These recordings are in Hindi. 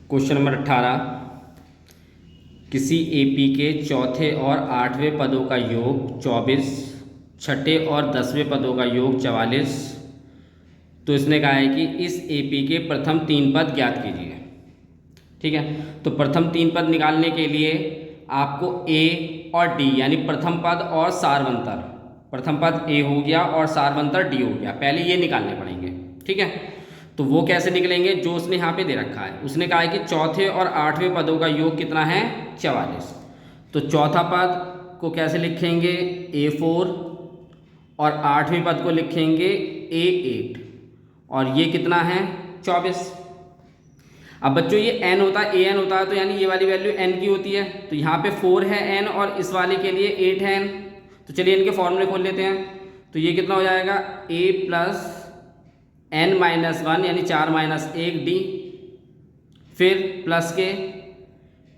क्वेश्चन नंबर 18, किसी एपी के चौथे और आठवें पदों का योग 24, छठे और 10वें पदों का योग 44। तो इसने कहा है कि इस एपी के प्रथम 3 पद ज्ञात कीजिए। ठीक है, तो प्रथम 3 पद निकालने के लिए आपको ए और डी यानी प्रथम पद और सारवंतर, प्रथम पद ए हो गया और सारवंतर डी हो गया, पहले ये निकालने पड़ेंगे। ठीक है, तो वो कैसे निकलेंगे, जो उसने यहाँ पे दे रखा है। उसने कहा है कि चौथे और आठवें पदों का योग कितना है, 44। तो चौथा पद को कैसे लिखेंगे, A4, और आठवें पद को लिखेंगे A8, और ये कितना है, 24। अब बच्चों ये n होता है, an होता है, तो यानी ये वाली वैल्यू n की होती है। तो यहाँ पे 4 है n और इस वाले के लिए 8 है n। तो चलिए इनके फॉर्मूले खोल लेते हैं। तो ये कितना हो जाएगा, a प्लस n माइनस 1 यानी 4 माइनस 1 d, फिर प्लस के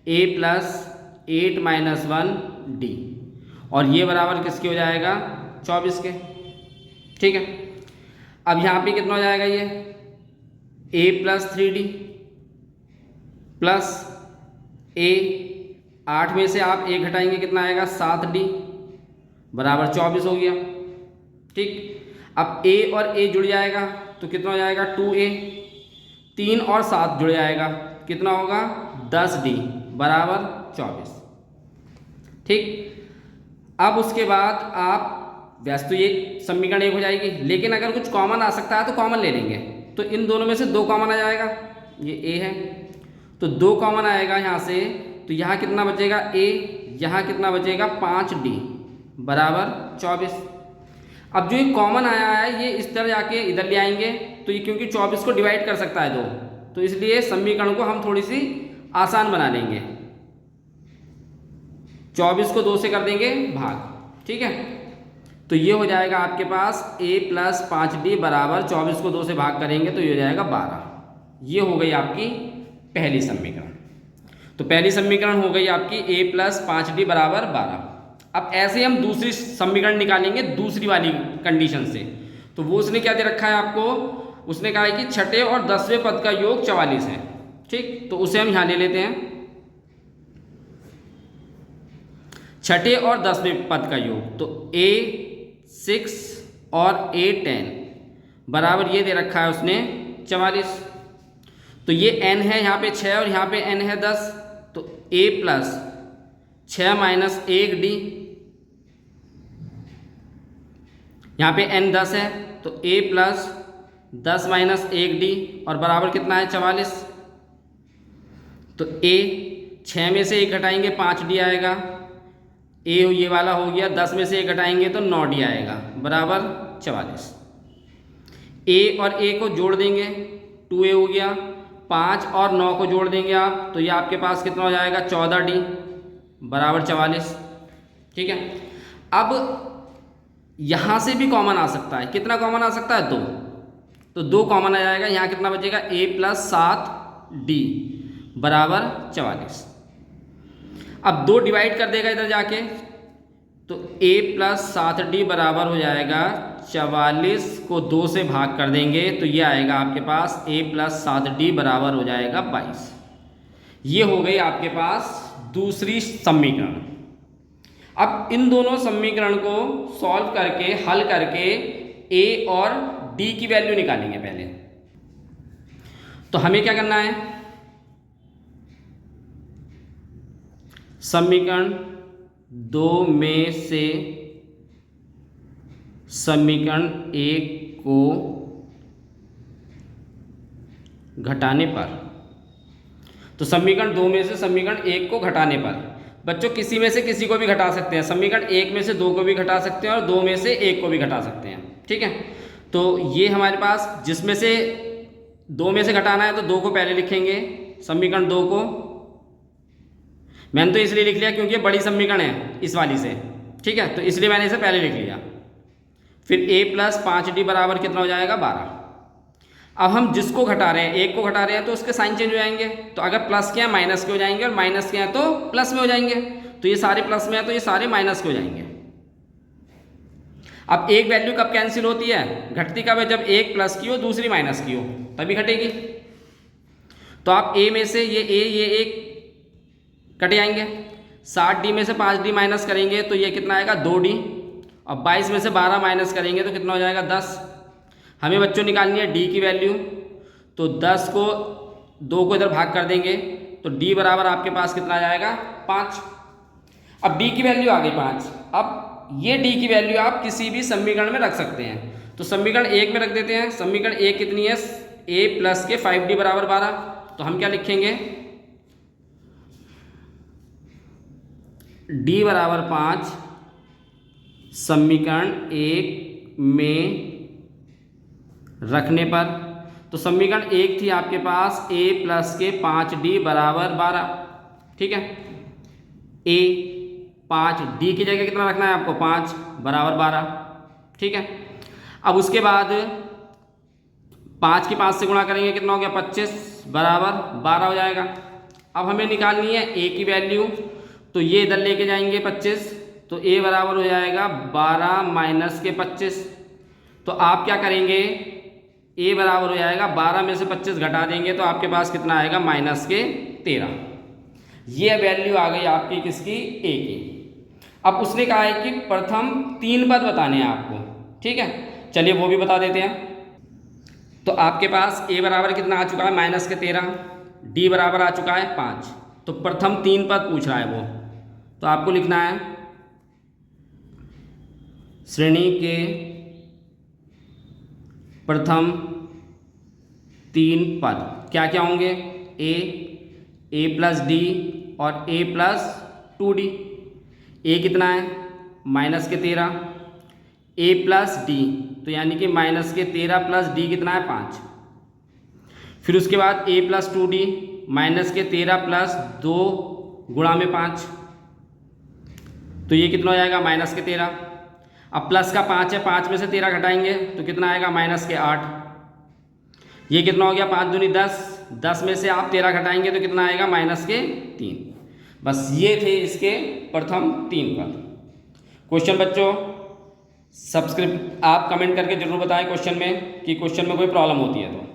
a प्लस 8 माइनस 1 d, और ये बराबर किसके हो जाएगा, 24 के। ठीक है, अब यहाँ पे कितना हो जाएगा, ये a plus 3d plus a, 8 में से आप 1 घटाएंगे कितना आएगा, 7d बराबर 24 हो गया। ठीक, अब a और a जुड़ जाएगा तो कितना हो जाएगा, 2a, 3 और 7 जुड़ जाएगा कितना होगा, 10d बराबर 24। ठीक, अब उसके बाद आप वैसे तो ये समीकरण 1 हो जाएगी, लेकिन अगर कुछ कॉमन आ सकता है तो कॉमन ले लेंगे। तो इन दोनों में से 2 कॉमन आ जाएगा, ये a है तो 2 कॉमन आएगा यहाँ से, तो यहाँ कितना बचेगा a, यहाँ कितना बचेगा 5d बराबर 24। अब जो ये कॉमन आया है ये इस तरह जाके इधर ले आएंगे, तो ये क्योंकि 24 को डिवाइड कर सकता है 2, तो इसलिए समीकरण को हम थोड़ी सी आसान बना लेंगे। 24 को 2 से कर देंगे भाग। ठीक है, तो ये हो जाएगा आपके पास a प्लस 5d बराबर 24 को 2 से भाग करेंगे तो ये हो जाएगा 12। ये हो गई आपकी पहली समीकरण। तो पहली समीकरण हो गई आपकी a प्लस 5d बराबर 12। अब ऐसे हम दूसरी समीकरण निकालेंगे दूसरी वाली कंडीशन से। तो वो उसने क्या दे रखा है आपको, उसने कहा है कि छठे और 10वें पद का योग 44 है। ठीक, तो उसे हम यहाँ ले लेते हैं, छठे और 10वें पद का योग। तो A6 और A10 बराबर ये दे रखा है उसने 44। तो ये n है यहाँ पे 6 और यहाँ पे n है 10, तो a प्लस 6 माइनस 1d, यहाँ पे n 10 है तो a प्लस 10 माइनस 1d और बराबर कितना है 44। तो a 6 में से 1 घटाएंगे 5d आएगा, a ये वाला हो गया, 10 में से 1 घटाएंगे तो 9d आएगा बराबर 44। a और a को जोड़ देंगे 2a हो गया, 5 और 9 को जोड़ देंगे आप तो ये आपके पास कितना हो जाएगा 14d बराबर 44। ठीक है, अब यहाँ से भी कॉमन आ सकता है, कितना कॉमन आ सकता है 2, तो 2 कॉमन आ जाएगा, यहाँ कितना बचेगा a प्लस 7d बराबर 44। अब 2 डिवाइड कर देगा इधर जाके, तो a प्लस 7d बराबर हो जाएगा 44 को 2 से भाग कर देंगे तो ये आएगा आपके पास a प्लस 7d बराबर हो जाएगा 22। ये हो गई आपके पास दूसरी समीकरण। अब इन दोनों समीकरण को सॉल्व करके हल करके a और d की वैल्यू निकालेंगे पहले। तो हमें क्या करना है, समीकरण 2 में से समीकरण 1 को घटाने पर, तो समीकरण 2 में से समीकरण 1 को घटाने पर बच्चों किसी में से किसी को भी घटा सकते हैं, समीकरण 1 में से 2 को भी घटा सकते हैं और 2 में से 1 को भी घटा सकते हैं। ठीक है, तो ये हमारे पास जिसमें से 2 में से घटाना है तो 2 को पहले लिखेंगे, समीकरण 2 को मैंने तो इसलिए लिख लिया क्योंकि ये बड़ी समीकरण है इस वाली से। ठीक है, तो इसलिए मैंने इसे पहले लिख लिया। फिर a प्लस 5d बराबर कितना हो जाएगा 12। अब हम जिसको घटा रहे हैं, 1 को घटा रहे हैं तो उसके साइन चेंज हो जाएंगे, तो अगर प्लस के हैं माइनस के हो जाएंगे और माइनस के हैं तो प्लस में हो जाएंगे, तो ये सारे प्लस में है तो ये सारे माइनस के हो जाएंगे। अब एक वैल्यू कब कैंसिल होती है, घटती कब है, जब एक प्लस की हो दूसरी माइनस की हो तभी घटेगी। तो आप ए में से ये एक कट जाएंगे, 60D में से 5D माइनस करेंगे तो ये कितना आएगा 2D, और 22 में से 12 माइनस करेंगे तो कितना हो जाएगा 10। हमें बच्चों निकालनी है D की वैल्यू, तो 10 को 2 को इधर भाग कर देंगे तो D बराबर आपके पास कितना आ जाएगा 5। अब D की वैल्यू आ गई 5। अब ये D की वैल्यू आप किसी भी समीकरण में रख सकते हैं, तो समीकरण 1 में रख देते हैं। समीकरण 1 कितनी है, a प्लस के 5D बराबर 12, तो हम क्या लिखेंगे D बराबर 5 समीकरण 1 में रखने पर, तो समीकरण 1 थी आपके पास a प्लस के 5D बराबर 12, ठीक है। a 5D की जगह कितना रखना है आपको 5 बराबर 12, ठीक है। अब उसके बाद 5 की 5 से गुणा करेंगे कितना हो गया 25 बराबर 12 हो जाएगा। अब हमें निकालनी है a की वैल्यू, तो ये इधर लेके जाएंगे 25, तो a बराबर हो जाएगा 12 माइनस के 25। तो आप क्या करेंगे, a बराबर हो जाएगा 12 में से 25 घटा देंगे तो आपके पास कितना आएगा माइनस के 13। ये वैल्यू आ गई आपकी किसकी, a की। अब उसने कहा है कि प्रथम 3 पद बताने हैं आपको, ठीक है। चलिए वो भी बता देते हैं। तो आपके पास a बराबर कितना आ चुका है माइनस के 13, d बराबर आ चुका है 5, तो प्रथम 3 पद पूछ रहा है वो, तो आपको लिखना है श्रेणी के प्रथम 3 पद क्या क्या होंगे, a प्लस d और a प्लस 2d। a कितना है माइनस के 13, a प्लस d तो यानी कि माइनस के 13 प्लस d कितना है 5। फिर उसके बाद a प्लस 2d माइनस के 13 प्लस 2 गुणा में 5, तो ये कितना हो जाएगा माइनस के 13। अब प्लस का 5 है, 5 में से 13 घटाएंगे तो कितना आएगा माइनस के 8। ये कितना हो गया 5 दूनी 10, 10 में से आप 13 घटाएंगे तो कितना आएगा माइनस के 3। बस ये थे इसके प्रथम 3 पद। क्वेश्चन बच्चों सब्सक्राइब आप कमेंट करके जरूर बताएं क्वेश्चन में कि क्वेश्चन में कोई प्रॉब्लम होती है तो।